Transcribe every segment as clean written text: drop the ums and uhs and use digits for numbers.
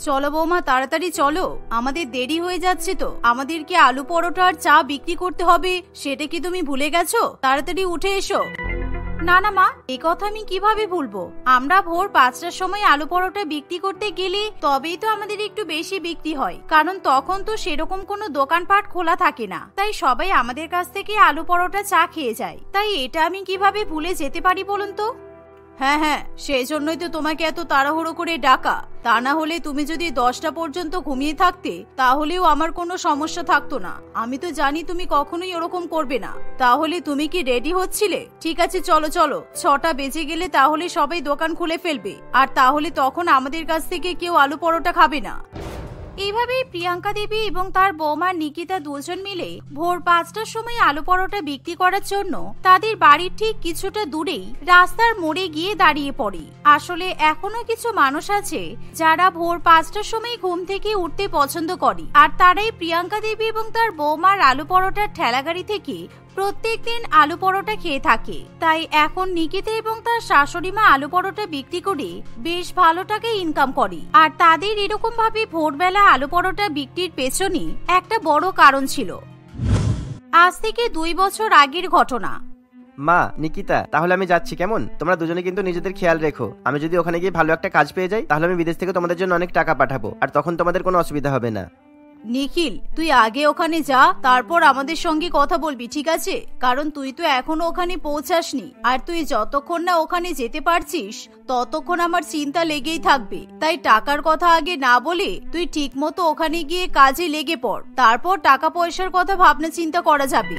চলো বৌমা, তাড়াতাড়ি চলো, আমাদের দেরি হয়ে যাচ্ছে তো। আমাদেরকে আলু পরোটা আর চা বিক্রি করতে হবে, সেটা কি তুমি ভুলে গেছো? তাড়াতাড়ি উঠে এসো। না না মা, এই কথা আমি কিভাবে ভুলবো? আমরা ভোর 5টার সময় আলু পরোটা বিক্রি করতে গেলে তবেই তো আমাদের একটু বেশি বিক্রি হয়, কারণ তখন তো সেরকম কোনো দোকানপাট খোলা থাকে না, তাই সবাই আমাদের কাছ থেকে আলু পরোটা চা খেয়ে যায়। তাই এটা আমি কিভাবে ভুলে যেতে পারি বলুন তো? হ্যাঁ হ্যাঁ, সেই জন্যই তো তোমাকে এত তাড়াহুড়ো করে ডাকা। তা না হলে তুমি যদি 10টা পর্যন্ত ঘুমিয়ে থাকতে তাহলেও আমার কোনো সমস্যা থাকতো না। আমি তো জানি তুমি কখনোই ওরকম করবে না। তাহলে তুমি কি রেডি হচ্ছিলে? ঠিক আছে, চলো চলো, 6টা বেজে গেলে তাহলে সবাই দোকান খুলে ফেলবে, আর তাহলে তখন আমাদের কাছ থেকে কেউ আলু পরোটা খাবে না। এইভাবেই প্রিয়াঙ্কা দেবী এবং তার বৌমা নিকিতা দুজন মিলে ভোর 5টার সময় আলু পরোটা বিক্রি করার জন্য তাদের বাড়ির ঠিক কিছুটা দূরেই রাস্তার মোড়ে গিয়ে দাঁড়িয়ে পড়ে। আসলে এখনো কিছু মানুষ আছে যারা ভোর 5টার সময় ঘুম থেকে উঠতে পছন্দ করে, আর তারাই প্রিয়াঙ্কা দেবী এবং তার বৌমার আলু পরোটার ঠেলাগাড়ি থেকে প্রত্যেকদিন আলু পরোটা খেয়ে থাকে। তাই এখন নিকিতা এবং তার শাশুড়ি মা আলু পরোটা বিক্রি করে বেশ ভালো টাকা ইনকাম করে। আর তাদের এরকম ভাবে ভোরবেলা আলু পরোটা বিক্রির পেছনে একটা বড় কারণ ছিল। আজ থেকে 2 বছর আগের ঘটনা। মা, নিকিতা, তাহলে আমি যাচ্ছি কেমন? তোমরা দুজনে কিন্তু নিজেদের খেয়াল রেখো। আমি যদি ওখানে গিয়ে ভালো একটা কাজ পেয়ে যাই তাহলে আমি বিদেশ থেকে তোমাদের জন্য অনেক টাকা পাঠাবো, আর তখন তোমাদের কোনো অসুবিধা হবে না। নিখিল, তুই আগে ওখানে যা, তারপর আমাদের সঙ্গে কথা বলবি, ঠিক আছে? কারণ তুই তো এখনো ওখানে পৌঁছাসনি, আর তুই যতক্ষণ না ওখানে যেতে পারছিস ততক্ষণ আমার চিন্তা লেগেই থাকবে। তাই টাকার কথা আগে না বলে তুই ঠিক মতো ওখানে গিয়ে কাজে লেগে পড়, তারপর টাকা পয়সার কথা ভাবনা চিন্তা করা যাবে।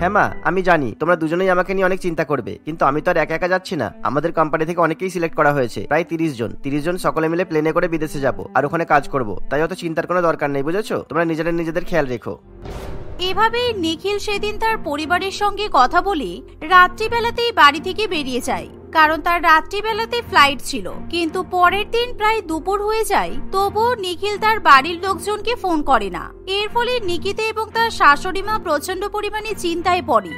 হ্যাঁ মা, আমি জানি তোমরা দুজনেই আমাকে নিয়ে অনেক চিন্তা করবে, কিন্তু আমি তো আর একা একা যাচ্ছি না। আমাদের কোম্পানি থেকে অনেকেই সিলেক্ট করা হয়েছে, প্রায় 30 জন সকলে মিলে প্লেনে করে বিদেশে যাব আর ওখানে কাজ করব। তাই অত চিন্তার কোনো দরকার নেই, বুঝেছো? তোমরা নিজেদের খেয়াল রেখো। এভাবে নিখিল সেদিন তার পরিবারের সঙ্গে কথা বলে রাত্রিবেলাতেই বাড়ি থেকে বেরিয়ে যায়, কারণ তার রাত্রিবেলাতে ফ্লাইট ছিল। কিন্তু পরের দিন প্রায় দুপুর হয়ে যায়, তবুও নিখিল তার বাড়ির লোকজনকে ফোন করে না। এর ফলে নিকিতা এবং তার শাশুড়ি মা প্রচন্ড পরিমাণে চিন্তায় পড়ে।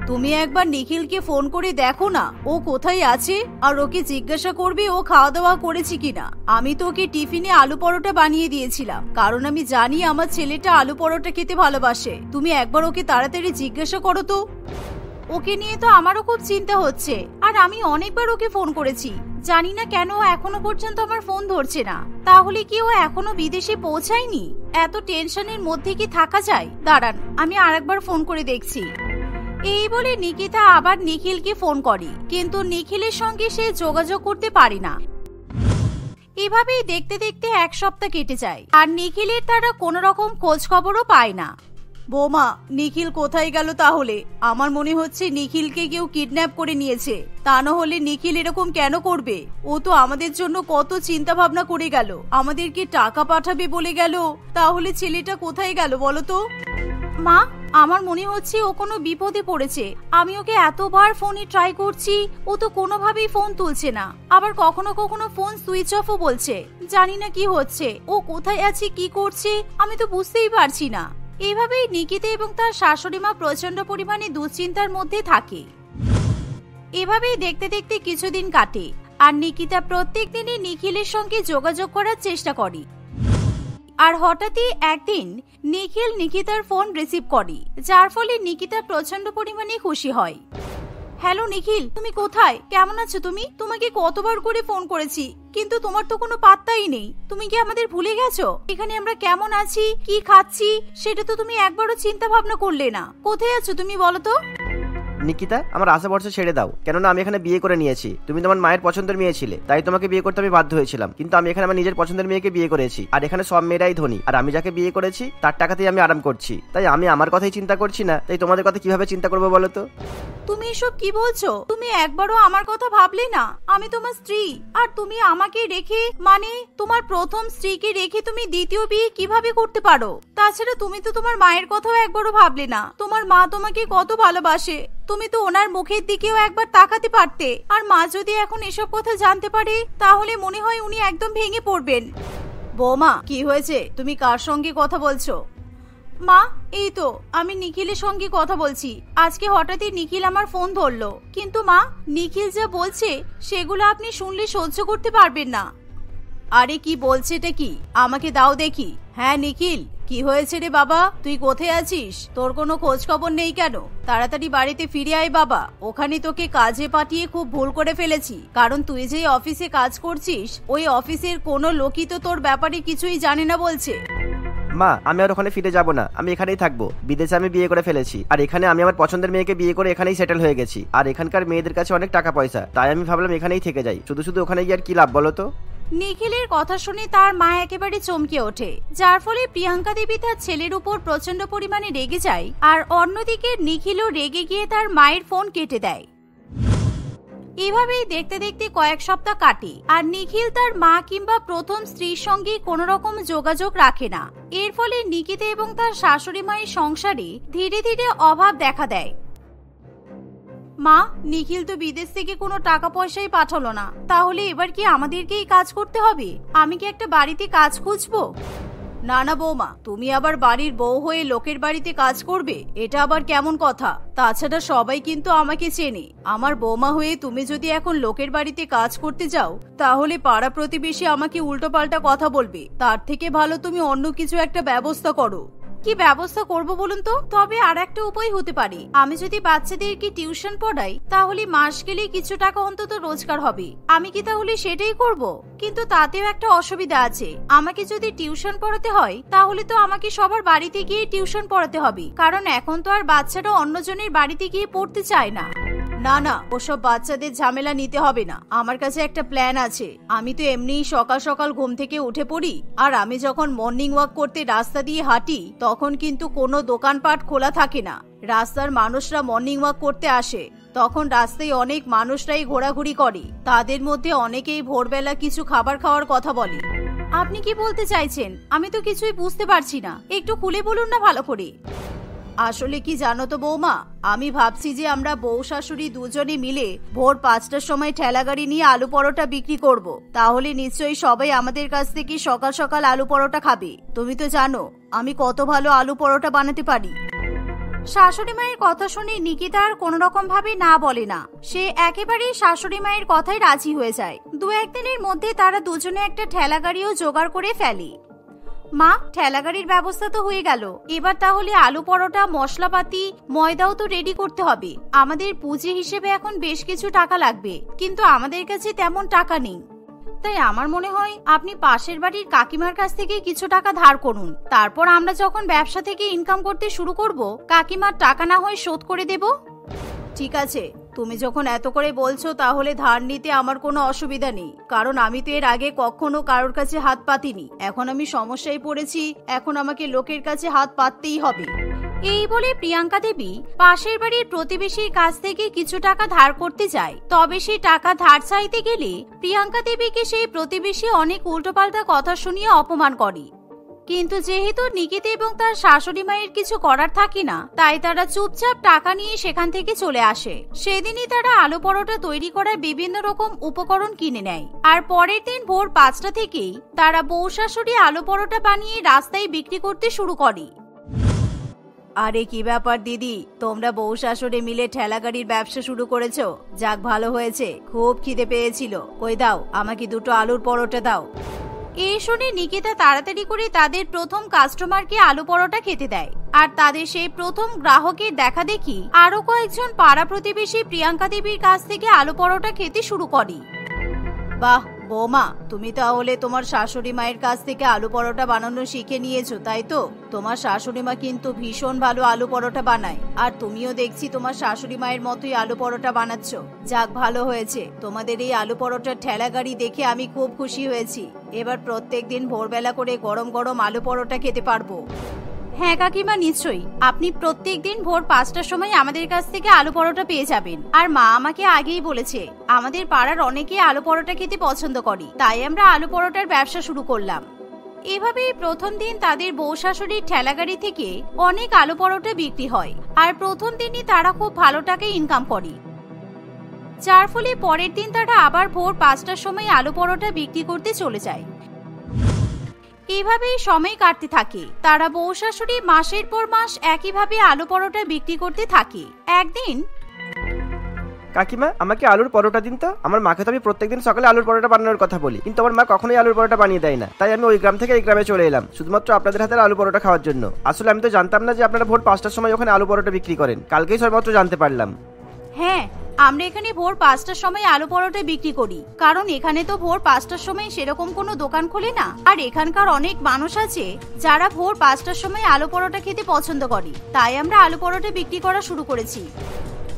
তুমি একবার নিখিলকে ফোন করে দেখো না, ও কোথায় আছে, আর ওকে জিজ্ঞাসা করবে ও খাওয়া দাওয়া করেছে কিনা। আমি তো ওকে টিফিনে আলু পরোটা বানিয়ে দিয়েছিলাম, কারণ আমি জানি আমার ছেলেটা আলু পরোটা খেতে ভালোবাসে। তুমি একবার ওকে তাড়াতাড়ি জিজ্ঞাসা করো তো। ওকে নিয়ে তো আমারও খুব চিন্তা হচ্ছে, আর আমি অনেকবার ওকে ফোন করেছি, জানি না কেন এখনো পর্যন্ত আমার ফোন ধরছে না। তাহলে কি ও এখনো বিদেশে পৌঁছায়নি? এত টেনশনের মধ্যে কি থাকা যায়? দাঁড়ান, আমি আরেকবার ফোন করে দেখছি। এই বলে নিকিতা আবার নিখিলকে ফোন করে, কিন্তু নিখিলের সঙ্গে সে যোগাযোগ করতে পারে না। এভাবেই দেখতে দেখতে 1 সপ্তাহ কেটে যায়, আর নিখিলের তারা কোনো রকম খোঁজ খবরও পায় না। বৌমা, নিখিল কোথায় গেল তাহলে? আমার মনে হচ্ছে নিখিলকে কেউ কিডন্যাপ করে নিয়েছে। তা না হলে নিখিল এরকম কেন করবে? ও তো আমাদের জন্য কত চিন্তা ভাবনা করে গেল, আমাদেরকে টাকা পাঠাবে বলে গেল। তাহলে ছেলেটা কোথায় গেল বলো তো? মা, আমার মনে হচ্ছে ও কোনো বিপদে পড়েছে। আমি ওকে এতবার ফোনে ট্রাই করছি, ও তো কোনোভাবেই ফোন তুলছে না। আবার কখনো কখনো ফোন সুইচ অফও বলছে। জানি না কি হচ্ছে, ও কোথায় আছে, কি করছে, আমি তো বুঝতেই পারছি না। এভাবেই নিকিতা এবং তার শাশুড়ি মা প্রচন্ড পরিমাণে দুশ্চিন্তার মধ্যে থাকে। এভাবেই দেখতে দেখতে কিছুদিন কাটে, আর নিকিতা প্রত্যেক দিনই নিখিলের সঙ্গে যোগাযোগ করার চেষ্টা করে। আর হঠাৎই একদিন নিখিল নিকিতার ফোন রিসিভ করে, যার ফলে নিকিতা প্রচন্ড পরিমাণে খুশি হয়। হ্যালো নিখিল, তুমি কোথায়? কেমন আছো তুমি? তোমাকে কতবার করে ফোন করেছি, কিন্তু তোমার তো কোনো পাত্তাই নেই। তুমি কি আমাদের ভুলে গেছো? এখানে আমরা কেমন আছি, কি খাচ্ছি, সেটা তো তুমি একবারও চিন্তা ভাবনা করলে না। কোথায় আছো তুমি বলো তো? নিকিতা, আমার আশা ভরসা ছেড়ে দাও, কেননা আমি এখানে বিয়ে করে নিয়েছি। তুমি তোমার মায়ের পছন্দের মেয়ে ছিলে, তাই তোমাকে বিয়ে করতে আমি বাধ্য হয়েছিলাম। কিন্তু আমি এখানে আমার নিজের পছন্দের মেয়েকে বিয়ে করেছি, আর এখানে সব মেয়েরাই ধনী, আর আমি যাকে বিয়ে করেছি তার টাকাতেই আমি আরাম করছি। তাই আমি আমার কথাই চিন্তা করছি না, তাই তোমাদের কথা কিভাবে চিন্তা করবো বলো তো? তুমি এসব কি বলছো? তুমি একবারও আমার কথা ভাবলে না? আমি তোমার স্ত্রী, আর তুমি আমাকে রেখে, মানে তোমার প্রথম স্ত্রীকে রেখে তুমি দ্বিতীয় বিয়ে কিভাবে করতে পারো? তাছাড়া তুমি তো তোমার মায়ের কথাও একবারও ভাবলে না। তোমার মা তোমাকে কত ভালোবাসে, তুমি তো ওনার মুখের দিকেও একবার তাকাতে পারতে। আর মা যদি এখন এসব কথা জানতে পারে তাহলে মনে হয় উনি একদম ভেঙে পড়বেন। বৌমা, কি হয়েছে? তুমি কার সঙ্গে কথা বলছো? মা, এই তো আমি নিখিলের সঙ্গে কথা বলছি। আজকে হঠাৎই নিখিল আমার ফোন ধরলো, কিন্তু মা, নিখিল যা বলছে সেগুলো আপনি শুনলে সহ্য করতে পারবেন না। আরে কি বলছে এটা কি? আমাকে দাও দেখি। হ্যাঁ নিখিল, কি হয়েছে রে বাবা? তুই কোথায় আছিস? তোর কোনো খোঁজ খবর নেই কেন? তাড়াতাড়ি বাড়িতে ফিরে আয় বাবা। ওখানে তোকে কাজে পাঠিয়ে খুব ভুল করে ফেলেছি, কারণ তুই যে অফিসে কাজ করছিস ওই অফিসের কোনো লোকই তো তোর ব্যাপারে কিছুই জানে না বলছে। মা, আমি আর ওখানে ফিরে যাব না, আমি এখানেই থাকবো। বিদেশে আমি বিয়ে করে ফেলেছি, আর এখানে আমি আমার পছন্দের মেয়েকে বিয়ে করে এখানেই সেটেল হয়ে গেছি। আর এখানকার মেয়েদের কাছে অনেক টাকা পয়সা, তাই আমি ভাবলাম এখানেই থেকে যাই। শুধু শুধু ওখানে গিয়ে আর কি লাভ বলো তো? নিখিলের কথা শুনে তার মা একেবারে চমকে ওঠে, যার ফলে প্রিয়াঙ্কা দেবী তার ছেলের উপর প্রচন্ড পরিমাণে রেগে যায়। আর অন্যদিকে নিখিলও রেগে গিয়ে তার মায়ের ফোন কেটে দেয়। এভাবেই দেখতে দেখতে কয়েক সপ্তাহ কাটে, আর নিখিল তার মা কিংবা প্রথম স্ত্রীর সঙ্গে কোনো রকম যোগাযোগ রাখে না। এর ফলে নিকিতা এবং তার শাশুড়ি মায়ের সংসারে ধীরে ধীরে অভাব দেখা দেয়। মা, নিখিল তো বিদেশ থেকে কোনো টাকা পয়সাই পাঠালো না, তাহলে এবার কি আমাদেরকেই কাজ করতে হবে? আমি কি একটা বাড়িতে কাজ খুঁজবো? না না বৌমা, তুমি আবার বাড়ির বউ হয়ে লোকের বাড়িতে কাজ করবে? এটা আবার কেমন কথা? তাছাড়া সবাই কিন্তু আমাকে চেনে। আমার বৌমা হয়ে তুমি যদি এখন লোকের বাড়িতে কাজ করতে যাও, তাহলে পাড়া প্রতিবেশী আমাকে উল্টোপাল্টা কথা বলবে। তার থেকে ভালো তুমি অন্য কিছু একটা ব্যবস্থা করো। কি ব্যবস্থা করব বলুন তো? তবে আর একটা উপায় হতে পারে, আমি যদি বাচ্চাদেরকে টিউশন পড়াই তাহলে মাস গেলে কিছু টাকা অন্তত রোজগার হবে। আমি কি তাহলে সেটাই করব? কিন্তু তাতেও একটা অসুবিধা আছে। আমাকে যদি টিউশন পড়াতে হয় তাহলে তো আমাকে সবার বাড়িতে গিয়ে টিউশন পড়াতে হবে, কারণ এখন তো আর বাচ্চারা অন্যজনের বাড়িতে গিয়ে পড়তে চায় না। না না, ওসব বাচ্চাদের ঝামেলা নিতে হবে না। আমার কাছে একটা প্ল্যান আছে। আমি তো এমনিই সকাল সকাল ঘুম থেকে উঠে পড়ি, আর আমি যখন মর্নিং ওয়াক করতে রাস্তা দিয়ে হাঁটি তখন কিন্তু কোনো দোকানপাট খোলা থাকে না। রাস্তার মানুষরা মর্নিং ওয়াক করতে আসে, তখন রাস্তায় অনেক মানুষরাই ঘোরাঘুরি করে। তাদের মধ্যে অনেকেই ভোরবেলা কিছু খাবার খাওয়ার কথা বলে। আপনি কি বলতে চাইছেন? আমি তো কিছুই বুঝতে পারছি না, একটু খুলে বলুন না ভালো করে। আসলে কি জানো তো বৌমা, আমি ভাবছি যে আমরা বউ শাশুড়ি দুজনে মিলে ভোর 5টার সময় ঠেলা গাড়ি নিয়ে আলু পরোটা বিক্রি করব। তাহলে নিশ্চয়ই সবাই আমাদের কাছ থেকে সকাল সকাল আলু পরোটা খাবে। তুমি তো জানো আমি কত ভালো আলু পরোটা বানাতে পারি। শাশুড়ি মায়ের কথা শুনে নিকিতা আর কোন রকম ভাবে না বলে না। সে একেবারেই শাশুড়ি মায়ের কথায় রাজি হয়ে যায়। দু একদিনের মধ্যে তারা দুজনে একটা ঠেলা গাড়িও জোগাড় করে ফেলে। মা, ঠেলা গাড়ির ব্যবস্থা তো হয়ে গেল, এবার তাহলে আলু পরোটা, মশলাপাতি, ময়দাও তো রেডি করতে হবে। আমাদের পুঁজি হিসেবে এখন বেশ কিছু টাকা লাগবে, কিন্তু আমাদের কাছে তেমন টাকা নেই। তাই আমার মনে হয় আপনি পাশের বাড়ির কাকিমার কাছ থেকে কিছু টাকা ধার করুন। তারপর আমরা যখন ব্যবসা থেকে ইনকাম করতে শুরু করব, কাকিমার টাকা না হয় শোধ করে দেব। ঠিক আছে, তুমি যখন এত করে বলছো তাহলে ধার নিতে আমার কোনো অসুবিধা নেই, কারণ আমি তো এর আগে কখনো কারোর কাছে হাত পাতিনি। এখন আমি সমস্যায় পড়েছি, এখন আমাকে লোকের কাছে হাত পাততেই হবে। এই বলে প্রিয়াঙ্কা দেবী পাশের বাড়ির প্রতিবেশীর কাছ থেকে কিছু টাকা ধার করতে যায়। তবে সেই টাকা ধার চাইতে গেলে প্রিয়াঙ্কা দেবীকে সেই প্রতিবেশী অনেক উল্টোপাল্টা কথা শুনিয়ে অপমান করে। কিন্তু যেহেতু নিকিতা এবং তার শাশুড়ি মায়ের কিছু করার থাকে না, তাই তারা চুপচাপ টাকা নিয়ে সেখান থেকে চলে আসে। সেদিনই তারা আলু পরোটা তৈরি করার বিভিন্ন রকম উপকরণ কিনে নেয়। আর পরের দিন ভোর 5টা থেকেই তারা বউ শাশুড়ি আলু পরোটা বানিয়ে রাস্তায় বিক্রি করতে শুরু করে। আরে কি ব্যাপার দিদি, তোমরা বউ শাশুড়ি মিলে ঠেলা গাড়ির ব্যবসা শুরু করেছো? যাক, ভালো হয়েছে। খুব খিদে পেয়েছিল, কই দাও আমাকে দুটো আলুর পরোটা দাও। এই শুনে নিকিতা তাড়াতাড়ি করে তাদের প্রথম কাস্টমারকে আলু পরোটা খেতে দেয়। আর তাদের সেই প্রথম গ্রাহকের দেখা দেখি আরো কয়েকজন পাড়া প্রতিবেশী প্রিয়াঙ্কা দেবীর কাছ থেকে আলু পরোটা খেতে শুরু করে। বাহ বৌমা, তুমি তাহলে তোমার শাশুড়ি মায়ের কাছ থেকে আলু পরোটা বানানো শিখে নিয়েছো, তাই তো? তোমার শাশুড়ি মা কিন্তু ভীষণ ভালো আলু পরোটা বানায়, আর তুমিও দেখছি তোমার শাশুড়ি মায়ের মতোই আলু পরোটা বানাচ্ছ। যাক, ভালো হয়েছে। তোমাদের এই আলু পরোটার ঠেলা গাড়ি দেখে আমি খুব খুশি হয়েছি। এবার প্রত্যেকদিন ভোরবেলা করে গরম গরম আলু পরোটা খেতে পারবো। হ্যাঁ কাকিমা, নিশ্চয়ই। আপনি প্রত্যেকদিন ভোর 5টার সময় আমাদের কাছ থেকে আলু পরোটা পেয়ে যাবেন। আর মা আমাকে আগেই বলেছে আমাদের পাড়ার অনেকেই আলু পরোটা খেতে পছন্দ করে, তাই আমরা আলু পরোটার ব্যবসা শুরু করলাম। এভাবেই প্রথম দিন তাদের বউ শাশুড়ির ঠেলাগাড়ি থেকে অনেক আলু পরোটা বিক্রি হয়। আর প্রথম দিনই তারা খুব ভালো টাকায় ইনকাম করে, যার ফলে পরের দিন তারা আবার ভোর 5টার সময় আলু পরোটা বিক্রি করতে চলে যায়। এভাবেই সময় কাটতে থাকে। তারা বউ শাশুড়ি মাসের পর মাস একইভাবে আলু পরোটা বিক্রি করতে থাকে। একদিন কাকিমা আমাকে আলুর পরোটা দিন তো। আমার মাকে তো আমি প্রত্যেকদিন সকালে আলুর পরোটা বানানোর কথা বলি, কিন্তু আমার মা কখনোই আলুর পরোটা বানিয়ে দেয় না। তাই আমি ওই গ্রাম থেকে এই গ্রামে চলে এলাম শুধুমাত্র আপনাদের হাতের আলু পরোটা খাওয়ার জন্য। আসলে আমি তো জানতাম না যে আপনারা ভোর 5টার সময় ওখানে আলু পরোটা বিক্রি করেন। কালকেই সবেমাত্র জানতে পারলাম। হ্যাঁ, আমরা এখানে ভোর 5টার সময় আলু পরোটা বিক্রি করি, কারণ এখানে তো ভোর 5টার সময় সেরকম কোনো দোকান খোলে না। আর এখানকার অনেক মানুষ আছে যারা ভোর 5টার সময় আলু পরোটা খেতে পছন্দ করে, তাই আমরা আলু পরোটা বিক্রি করা শুরু করেছি।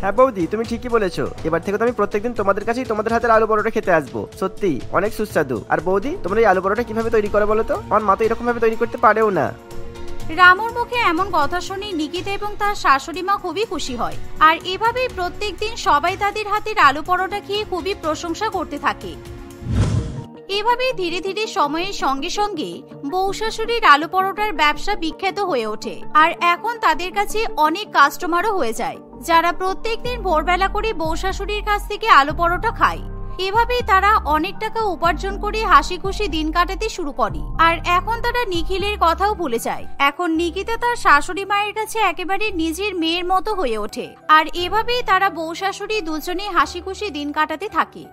হ্যাঁ বৌদি, তুমি ঠিকই বলেছো। এবার থেকে তো আমি প্রত্যেকদিন তোমাদের কাছেই তোমাদের হাতের আলু পরোটা খেতে আসবো। সত্যি অনেক সুস্বাদু। আর বৌদি, তোমরা এই আলু পরোটা কিভাবে তৈরি করে বলো তো? আমার মা তো এরকম ভাবে তৈরি করতে পারেও না। রামুর মুখে এমন কথা শুনে নিকিতা এবং তার শাশুড়ি মা খুবই খুশি হয়। আর এভাবেই প্রত্যেকদিন সবাই তাদের হাতের আলু পরোটা খেয়ে খুবই প্রশংসা করতে থাকে। এভাবেই ধীরে ধীরে সময়ের সঙ্গে সঙ্গে বউ শাশুড়ির আলু পরোটার ব্যবসা বিখ্যাত হয়ে ওঠে। আর এখন তাদের কাছে অনেক কাস্টমারও হয়ে যায়, যারা প্রত্যেকদিন ভোরবেলা করে বউ শাশুড়ির কাছ থেকে আলু পরোটা খায়। এভাবেই তারা অনেক টাকা উপার্জন করে হাসি খুশি দিন কাটাতে শুরু করে। আর এখন তারা নিখিলের কথাও ভুলে যায়। এখন নিকিতা তার শাশুড়ি মায়ের কাছে একেবারে নিজের মেয়ের মতো হয়ে ওঠে। আর এভাবেই তারা বউ শাশুড়ি দুজনে হাসি খুশি দিন কাটাতে থাকে।